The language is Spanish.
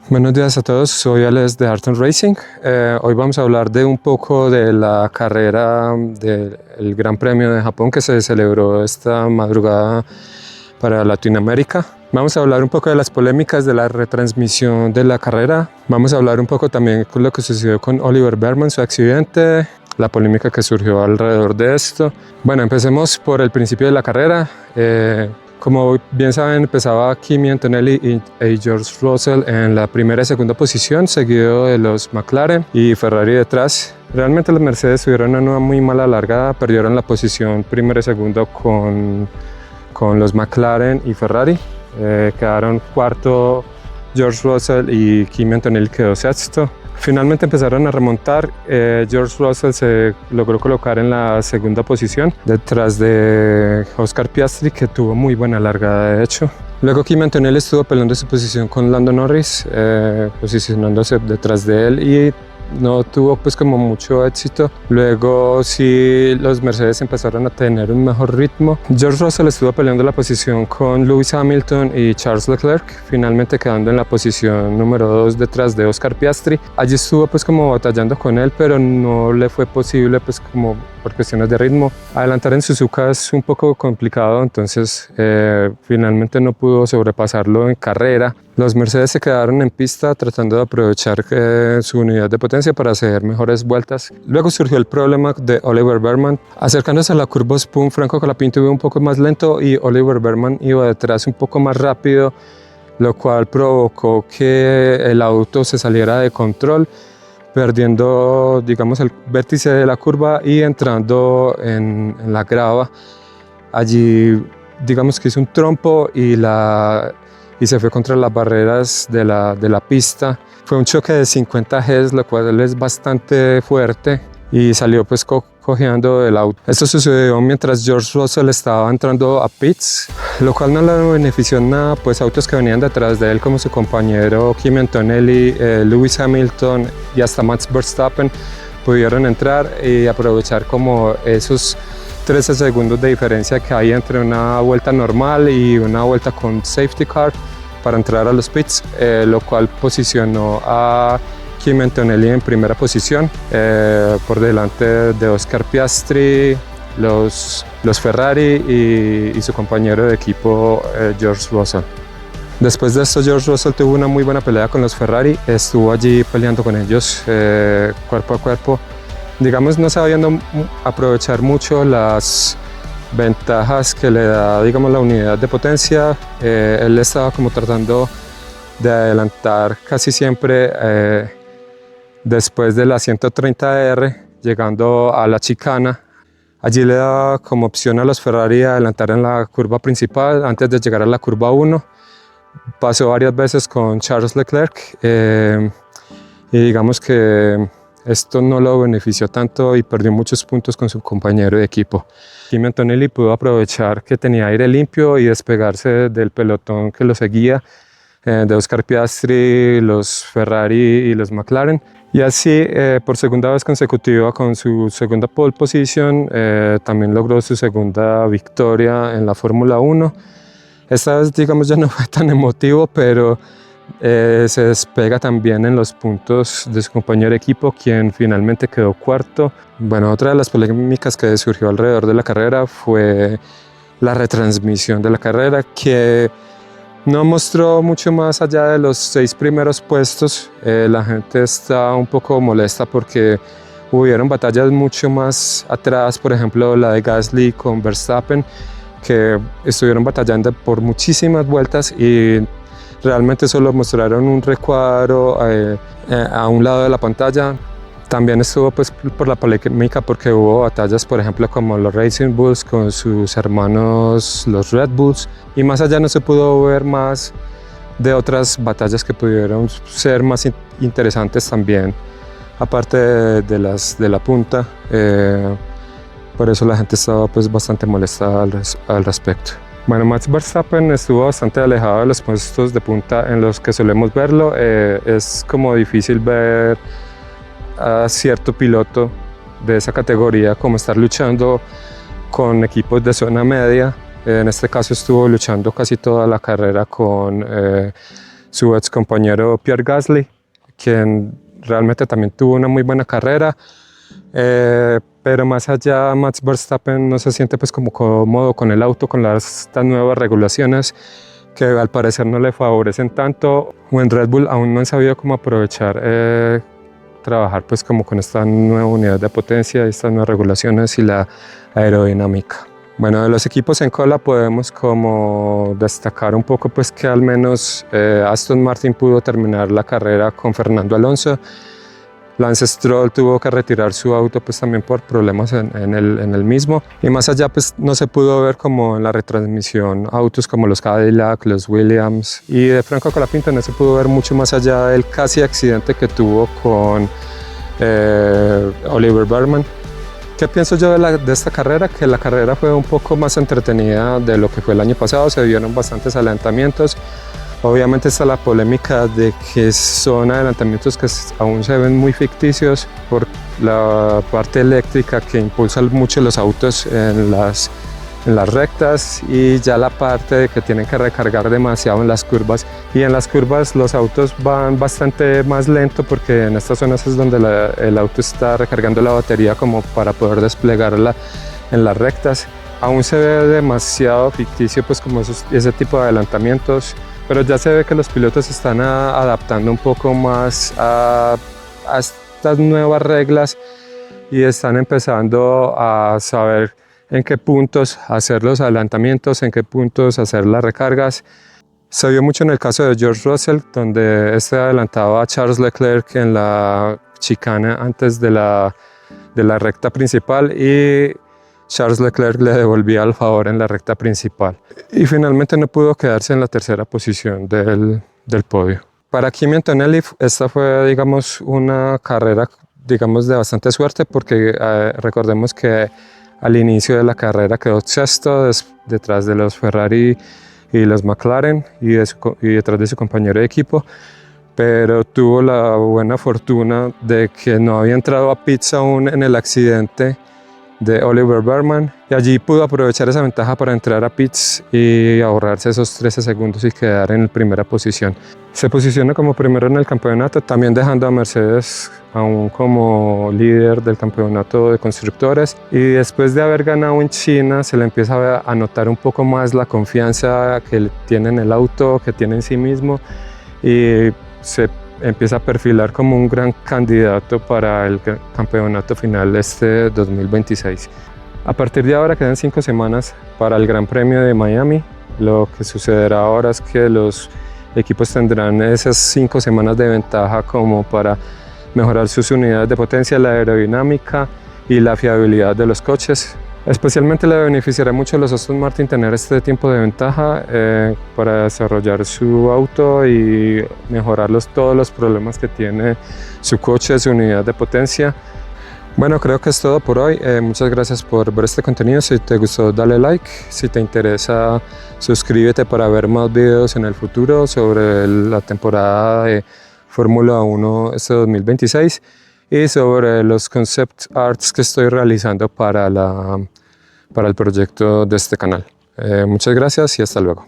Buenos días a todos, soy Alex de Ayrton Racing. Hoy vamos a hablar de un poco de la carrera del Gran Premio de Japón que se celebró esta madrugada para Latinoamérica. Vamos a hablar un poco de las polémicas de la retransmisión de la carrera. Vamos a hablar un poco también de lo que sucedió con Oliver Bearman, su accidente, la polémica que surgió alrededor de esto. Bueno, empecemos por el principio de la carrera. Como bien saben, empezaba Kimi Antonelli y George Russell en la primera y segunda posición, seguido de los McLaren y Ferrari detrás. Realmente los Mercedes tuvieron una muy mala largada, perdieron la posición primero y segundo con los McLaren y Ferrari. Quedaron cuarto George Russell y Kimi Antonelli quedó sexto. Finalmente empezaron a remontar. George Russell se logró colocar en la segunda posición detrás de Oscar Piastri, que tuvo muy buena largada de hecho. Luego Kimi Antonelli estuvo peleando su posición con Lando Norris, posicionándose detrás de él y no tuvo pues como mucho éxito. Luego sí los Mercedes empezaron a tener un mejor ritmo. George Russell estuvo peleando la posición con Lewis Hamilton y Charles Leclerc, finalmente quedando en la posición número 2 detrás de Oscar Piastri. Allí estuvo pues como batallando con él, pero no le fue posible pues como por cuestiones de ritmo. Adelantar en Suzuka es un poco complicado, entonces finalmente no pudo sobrepasarlo en carrera. Los Mercedes se quedaron en pista tratando de aprovechar su unidad de potencia para hacer mejores vueltas. Luego surgió el problema de Oliver Bearman. Acercándose a la curva Spoon, Franco Colapinto iba un poco más lento y Oliver Bearman iba detrás un poco más rápido, lo cual provocó que el auto se saliera de control, perdiendo, digamos, el vértice de la curva y entrando en la grava. Allí, digamos que hizo un trompo y se fue contra las barreras de la pista. Fue un choque de 50 Gs, lo cual es bastante fuerte, y salió pues cojeando del auto. Esto sucedió mientras George Russell estaba entrando a pits, lo cual no le benefició en nada, pues autos que venían detrás de él como su compañero Kimi Antonelli, Lewis Hamilton y hasta Max Verstappen pudieron entrar y aprovechar como esos 13 segundos de diferencia que hay entre una vuelta normal y una vuelta con safety car para entrar a los pits, lo cual posicionó a Kimi Antonelli en primera posición, por delante de Oscar Piastri, los Ferrari y su compañero de equipo George Russell. Después de esto, George Russell tuvo una muy buena pelea con los Ferrari, estuvo allí peleando con ellos cuerpo a cuerpo, digamos no sabiendo aprovechar mucho las ventajas que le da, digamos, la unidad de potencia. Él estaba como tratando de adelantar casi siempre después de la 130R, llegando a la chicana. Allí le daba como opción a los Ferrari adelantar en la curva principal antes de llegar a la curva 1. Pasó varias veces con Charles Leclerc y digamos que esto no lo benefició tanto y perdió muchos puntos con su compañero de equipo. Kimi Antonelli pudo aprovechar que tenía aire limpio y despegarse del pelotón que lo seguía, de Oscar Piastri, los Ferrari y los McLaren. Y así, por segunda vez consecutiva, con su segunda pole position, también logró su segunda victoria en la Fórmula 1. Esta vez, digamos, ya no fue tan emotivo, pero se despega también en los puntos de su compañero de equipo, quien finalmente quedó cuarto. Bueno, otra de las polémicas que surgió alrededor de la carrera fue la retransmisión de la carrera, que no mostró mucho más allá de los 6 primeros puestos. La gente está un poco molesta porque hubieron batallas mucho más atrás, por ejemplo la de Gasly con Verstappen, que estuvieron batallando por muchísimas vueltas y realmente solo mostraron un recuadro a un lado de la pantalla. También estuvo pues por la polémica porque hubo batallas, por ejemplo, como los Racing Bulls con sus hermanos los Red Bulls, y más allá no se pudo ver más de otras batallas que pudieron ser más interesantes también, aparte de la punta. Por eso la gente estaba pues bastante molesta al respecto. Bueno, Max Verstappen estuvo bastante alejado de los puestos de punta en los que solemos verlo. Es como difícil ver a cierto piloto de esa categoría como estar luchando con equipos de zona media. En este caso estuvo luchando casi toda la carrera con su ex compañero Pierre Gasly, quien realmente también tuvo una muy buena carrera, pero más allá Max Verstappen no se siente pues como cómodo con el auto, con estas nuevas regulaciones que al parecer no le favorecen tanto, o en Red Bull aún no han sabido cómo aprovechar trabajar pues como con esta nueva unidad de potencia, estas nuevas regulaciones y la aerodinámica. Bueno, de los equipos en cola podemos como destacar un poco pues que al menos Aston Martin pudo terminar la carrera con Fernando Alonso. Lance Stroll tuvo que retirar su auto pues también por problemas en el mismo, y más allá pues no se pudo ver como en la retransmisión autos como los Cadillac, los Williams, y de Franco Colapinto no se pudo ver mucho más allá del casi accidente que tuvo con Oliver Bauerman. ¿Qué pienso yo de esta carrera? Que la carrera fue un poco más entretenida de lo que fue el año pasado, se dieron bastantes adelantamientos. Obviamente está la polémica de que son adelantamientos que aún se ven muy ficticios por la parte eléctrica que impulsa mucho los autos en las rectas, y ya la parte de que tienen que recargar demasiado en las curvas, y en las curvas los autos van bastante más lento porque en estas zonas es donde el auto está recargando la batería como para poder desplegarla en las rectas. Aún se ve demasiado ficticio pues como ese tipo de adelantamientos, pero ya se ve que los pilotos se están adaptando un poco más a estas nuevas reglas y están empezando a saber en qué puntos hacer los adelantamientos, en qué puntos hacer las recargas. Se vio mucho en el caso de George Russell, donde este adelantaba a Charles Leclerc en la chicana antes de la recta principal, y Charles Leclerc le devolvía el favor en la recta principal. Y finalmente no pudo quedarse en la tercera posición del podio. Para Kimi Antonelli esta fue, digamos, una carrera, digamos, de bastante suerte, porque recordemos que al inicio de la carrera quedó sexto detrás de los Ferrari y los McLaren y detrás de su compañero de equipo, pero tuvo la buena fortuna de que no había entrado a pits aún en el accidente de Oliver Bauerman, y allí pudo aprovechar esa ventaja para entrar a pits y ahorrarse esos 13 segundos y quedar en primera posición. Se posiciona como primero en el campeonato, también dejando a Mercedes aún como líder del campeonato de constructores, y después de haber ganado en China se le empieza a notar un poco más la confianza que tiene en el auto, que tiene en sí mismo, y se empieza a perfilar como un gran candidato para el campeonato final este 2026. A partir de ahora quedan 5 semanas para el Gran Premio de Miami. Lo que sucederá ahora es que los equipos tendrán esas 5 semanas de ventaja como para mejorar sus unidades de potencia, la aerodinámica y la fiabilidad de los coches. Especialmente le beneficiará mucho a los Aston Martin tener este tiempo de ventaja para desarrollar su auto y mejorar todos los problemas que tiene su coche, su unidad de potencia. Bueno, creo que es todo por hoy. Muchas gracias por ver este contenido. Si te gustó, dale like. Si te interesa, suscríbete para ver más videos en el futuro sobre la temporada de Fórmula 1 este 2026 y sobre los concept arts que estoy realizando para el proyecto de este canal. Muchas gracias y hasta luego.